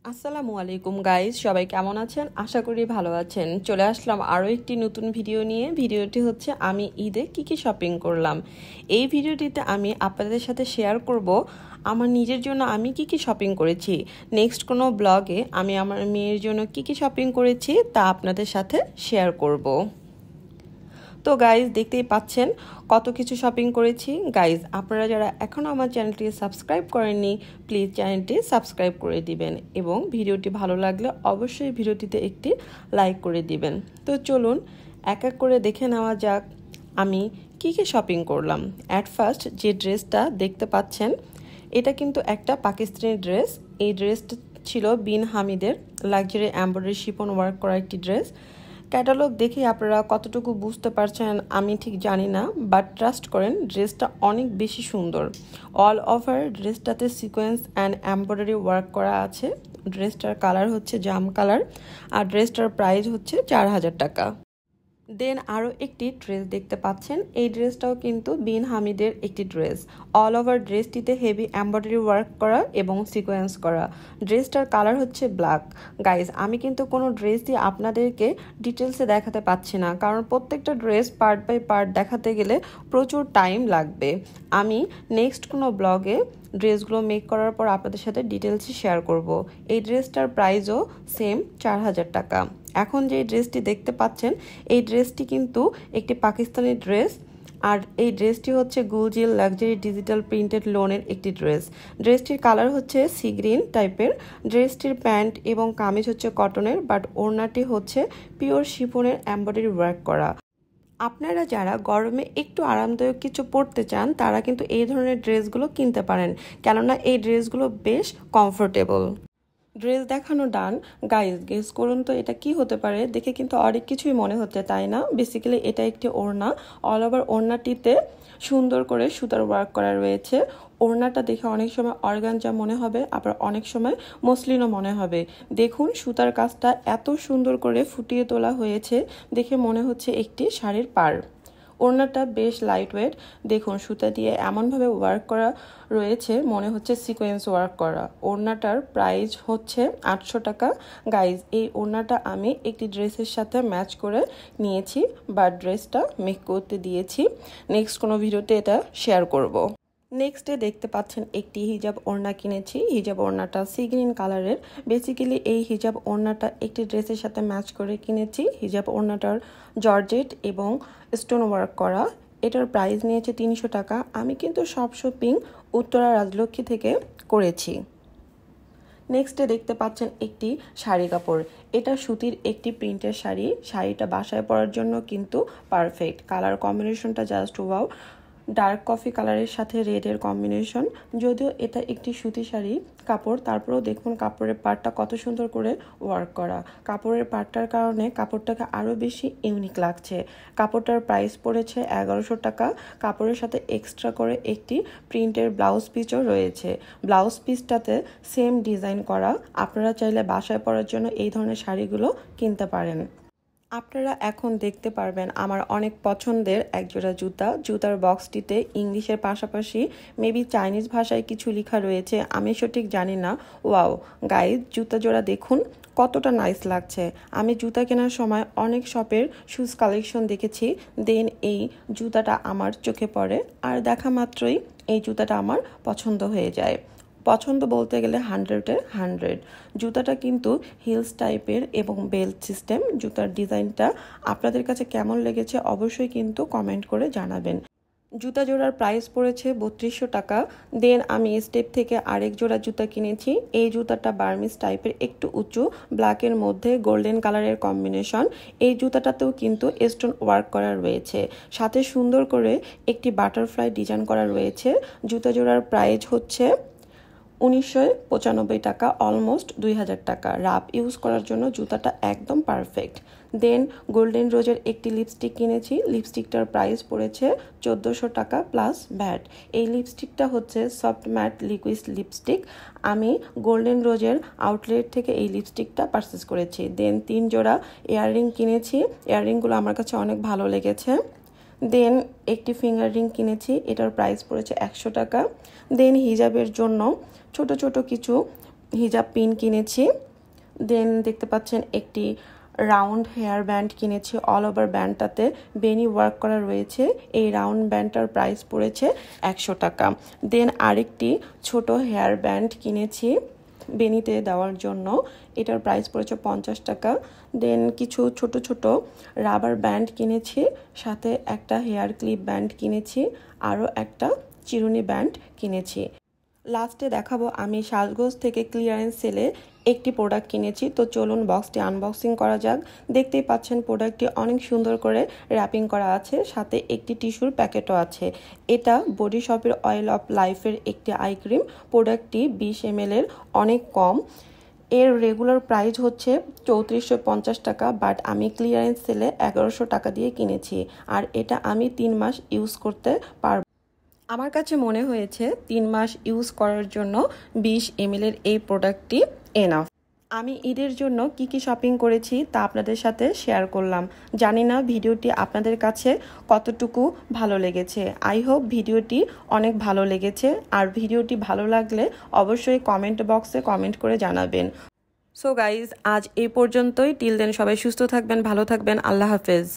আসসালামু আলাইকুম গাইস, সবাই কেমন আছেন? আশা করি ভালো আছেন। চলে আসলাম আরও একটি নতুন ভিডিও নিয়ে। ভিডিওটি হচ্ছে আমি ঈদে কি শপিং করলাম। এই ভিডিওটিতে আমি আপনাদের সাথে শেয়ার করব আমার নিজের জন্য আমি কি শপিং করেছি। নেক্সট কোনো ব্লগে আমি আমার মেয়ের জন্য কি শপিং করেছি তা আপনাদের সাথে শেয়ার করব। তো গাইজ দেখতেই পাচ্ছেন কত কিছু শপিং করেছি। গাইজ আপনারা যারা এখনও আমার চ্যানেলটি সাবস্ক্রাইব করেননি প্লিজ চ্যানেলটি সাবস্ক্রাইব করে দিবেন এবং ভিডিওটি ভালো লাগলে অবশ্যই ভিডিওটিতে একটি লাইক করে দিবেন। তো চলুন এক এক করে দেখে নেওয়া যাক আমি কি শপিং করলাম। অ্যাট ফার্স্ট যে ড্রেসটা দেখতে পাচ্ছেন এটা কিন্তু একটা পাকিস্তানি ড্রেস। এই ড্রেসটা ছিল বিন হামিদের লাক্সারি এমব্রয়ডারি শিফন ওয়ার্ক করা একটি ড্রেস। ক্যাটালগ দেখে আপনারা কতটুকু বুঝতে পারছেন আমি ঠিক জানি না, বাট ট্রাস্ট করেন ড্রেসটা অনেক বেশি সুন্দর। অল ওভার ড্রেসটাতে সিকোয়েন্স অ্যান্ড এমব্রয়ডারি ওয়ার্ক করা আছে। ড্রেসটার কালার হচ্ছে জাম কালার আর ড্রেসটার প্রাইস হচ্ছে 4000 টাকা। দেন আরও একটি ড্রেস দেখতে পাচ্ছেন। এই ড্রেসটাও কিন্তু বিন হামিদের একটি ড্রেস। অল ওভার ড্রেসটিতে হেভি এমব্রয়ডারি ওয়ার্ক করা এবং সিকোয়েন্স করা। ড্রেসটার কালার হচ্ছে ব্ল্যাক। গাইজ আমি কিন্তু কোনো ড্রেসই আপনাদেরকে ডিটেলসে দেখাতে পাচ্ছি না, কারণ প্রত্যেকটা ড্রেস পার্ট বাই পার্ট দেখাতে গেলে প্রচুর টাইম লাগবে। আমি নেক্সট কোনো ব্লগে ড্রেসগুলো মেক করার পর আপনাদের সাথে ডিটেলসে শেয়ার করব। এই ড্রেসটার প্রাইসও সেম 4000 টাকা। এখন যে ড্রেসটি দেখতে পাচ্ছেন এই ড্রেসটি কিন্তু একটি পাকিস্তানি ড্রেস আর এই ড্রেসটি হচ্ছে গুলজিল লাক্সারি ডিজিটাল প্রিন্টেড লোনের একটি ড্রেস। ড্রেসটির কালার হচ্ছে সি গ্রিন টাইপের। ড্রেসটির প্যান্ট এবং কামিজ হচ্ছে কটনের, বাট ওড়নাটি হচ্ছে পিওর শিফনের এমব্রয়ডারি ওয়ার্ক করা। আপনারা যারা গরমে একটু আরামদায়ক কিছু পরতে চান তারা কিন্তু এই ধরনের ড্রেসগুলো কিনতে পারেন, কেননা এই ড্রেসগুলো বেশ কমফোর্টেবল। ড্রেস দেখানো ডান। গাইজ গেস করুন তো এটা কি হতে পারে। দেখে কিন্তু অনেক কিছুই মনে হচ্ছে, তাই না? বেসিক্যালি এটা একটি ওড়না। অল ওভার ওড়নাটিতে সুন্দর করে সুতার ওয়ার্ক করা রয়েছে। ওড়নাটা দেখে অনেক সময় অর্গানজা মনে হবে, আবার অনেক সময় মসলিনও মনে হবে। দেখুন সুতার কাজটা এত সুন্দর করে ফুটিয়ে তোলা হয়েছে, দেখে মনে হচ্ছে একটি শাড়ির পাড়। ওড়নাটা বেশ লাইট ওয়েট। দেখুন সুতা দিয়ে এমনভাবে ওয়ার্ক করা রয়েছে মনে হচ্ছে সিকোয়েন্স ওয়ার্ক করা। ওড়নাটার প্রাইস হচ্ছে 800 টাকা। গাইজ এই ওড়নাটা আমি একটি ড্রেসের সাথে ম্যাচ করে নিয়েছি বা ড্রেসটা মেক করতে দিয়েছি। নেক্সট কোনো ভিডিওতে এটা শেয়ার করব। নেক্সটে দেখতে পাচ্ছেন একটি হিজাব ওড়না কিনেছি। হিজাব ওড়নাটা সি গ্রিন কালারের। বেসিক্যালি এই হিজাব ওড়নাটা একটি ড্রেসের সাথে ম্যাচ করে কিনেছি। হিজাব ওড়নাটার জর্জেট এবং স্টোন ওয়ার্ক করা। এটার প্রাইস নিয়েছে 300 টাকা। আমি কিন্তু সব শপিং উত্তরা রাজলক্ষ্মী থেকে করেছি। নেক্সটে দেখতে পাচ্ছেন একটি শাড়ি কাপড়। এটা সুতির একটি প্রিন্টের শাড়ি। শাড়িটা বাসায় পরার জন্য কিন্তু পারফেক্ট। কালার কম্বিনেশনটা জাস্ট ওয়াও। ডার্ক কফি কালারের সাথে রেডের কম্বিনেশন। যদিও এটা একটি সুতি শাড়ি কাপড়, তারপরেও দেখুন কাপড়ের পাড়টা কত সুন্দর করে ওয়ার্ক করা। কাপড়ের পাড়টার কারণে কাপড়টাকে আরও বেশি ইউনিক লাগছে। কাপড়টার প্রাইস পড়েছে 1100 টাকা। কাপড়ের সাথে এক্সট্রা করে একটি প্রিন্টের ব্লাউজ পিসও রয়েছে। ব্লাউজ পিসটাতে সেম ডিজাইন করা। আপনারা চাইলে বাসায় পরার জন্য এই ধরনের শাড়িগুলো কিনতে পারেন। আপনারা এখন দেখতে পারবেন আমার অনেক পছন্দের একজোড়া জুতা। জুতার বক্সটিতে ইংলিশের পাশাপাশি মেবি চাইনিজ ভাষায় কিছু লেখা রয়েছে, আমি সঠিক জানি না। ওয়াও গাইজ জুতা জোড়া দেখুন কতটা নাইস লাগছে। আমি জুতা কেনার সময় অনেক শপের শুজ কালেকশন দেখেছি, দেন এই জুতাটা আমার চোখে পড়ে আর দেখা মাত্রই এই জুতাটা আমার পছন্দ হয়ে যায়। পছন্দ বলতে গেলে 100-এ 100। জুতাটা কিন্তু হিলস টাইপের এবং বেল্ট সিস্টেম। জুতার ডিজাইনটা আপনাদের কাছে কেমন লেগেছে অবশ্যই কিন্তু কমেন্ট করে জানাবেন। জুতা জোড়ার প্রাইস পড়েছে 3200 টাকা। দেন আমি স্টেপ থেকে আরেক জোড়া জুতা কিনেছি। এই জুতাটা বার্মিস টাইপের, একটু উঁচু, ব্ল্যাকের মধ্যে গোল্ডেন কালারের কম্বিনেশন। এই জুতাটাতেও কিন্তু স্টোন ওয়ার্ক করা রয়েছে, সাথে সুন্দর করে একটি বাটারফ্লাই ডিজাইন করা রয়েছে। জুতা জোড়ার প্রাইস হচ্ছে 1995 টাকা, অলমোস্ট 2000 টাকা। রাফ ইউজ করার জন্য জুতাটা একদম পারফেক্ট। দেন গোল্ডেন রোজের একটি লিপস্টিক কিনেছি। লিপস্টিকটার প্রাইস পড়েছে 1400 টাকা প্লাস ভ্যাট। এই লিপস্টিকটা হচ্ছে সফট ম্যাট লিকুইড লিপস্টিক। আমি গোল্ডেন রোজের আউটলেট থেকে এই লিপস্টিকটা পারচেস করেছি। দেন 3 জোড়া ইয়াররিং কিনেছি। ইয়াররিংগুলো আমার কাছে অনেক ভালো লেগেছে। দেন একটি ফিঙ্গার রিং কিনেছি, এটার প্রাইস পড়েছে 100 টাকা। দেন হিজাবের জন্য ছোট ছোট কিছু হিজাব পিন কিনেছি। দেন দেখতে পাচ্ছেন একটি রাউন্ড হেয়ার ব্যান্ড কিনেছি। অল ওভার ব্যান্ডটাতে বেনি ওয়ার্ক করা রয়েছে। এই রাউন্ড ব্যান্ডটার প্রাইস পড়েছে 100 টাকা। দেন আরেকটি ছোট হেয়ার ব্যান্ড কিনেছি বেনিতে দেওয়ার জন্য, এটার প্রাইস পড়েছে 50 টাকা। দেন কিছু ছোট ছোট রাবার ব্যান্ড কিনেছি, সাথে একটা হেয়ার ক্লিপ ব্যান্ড কিনেছি, আরও একটা চিরুনি ব্যান্ড কিনেছি। লাস্টে দেখাবো আমি সাজগোজ থেকে ক্লিয়ারেন্স সেলে একটি প্রোডাক্ট কিনেছি। তো চলুন বক্সটি আনবক্সিং করা যাক। দেখতেই পাচ্ছেন প্রোডাক্টটি অনেক সুন্দর করে র্যাপিং করা আছে, সাথে একটি টিস্যুর প্যাকেটও আছে। এটা বডি শপের অয়েল অফ লাইফের একটি আই ক্রিম। প্রোডাক্টটি 20 ml এর, অনেক কম। এর রেগুলার প্রাইস হচ্ছে 3450 টাকা, বাট আমি ক্লিয়ারেন্স সেলে 1100 টাকা দিয়ে কিনেছি। আর এটা আমি 3 মাস ইউজ করতে পারবো। আমার কাছে মনে হয়েছে 3 মাস ইউজ করার জন্য 20 ml এর এই প্রোডাক্টটি এনাফ। আমি ঈদের জন্য কি কি শপিং করেছি তা আপনাদের সাথে শেয়ার করলাম। জানি না ভিডিওটি আপনাদের কাছে কতটুকু ভালো লেগেছে। আই হোপ ভিডিওটি অনেক ভালো লেগেছে। আর ভিডিওটি ভালো লাগলে অবশ্যই কমেন্ট বক্সে কমেন্ট করে জানাবেন। সো গাইজ, আজ এই পর্যন্তই। টিল দেন সবাই সুস্থ থাকবেন, ভালো থাকবেন। আল্লাহ হাফেজ।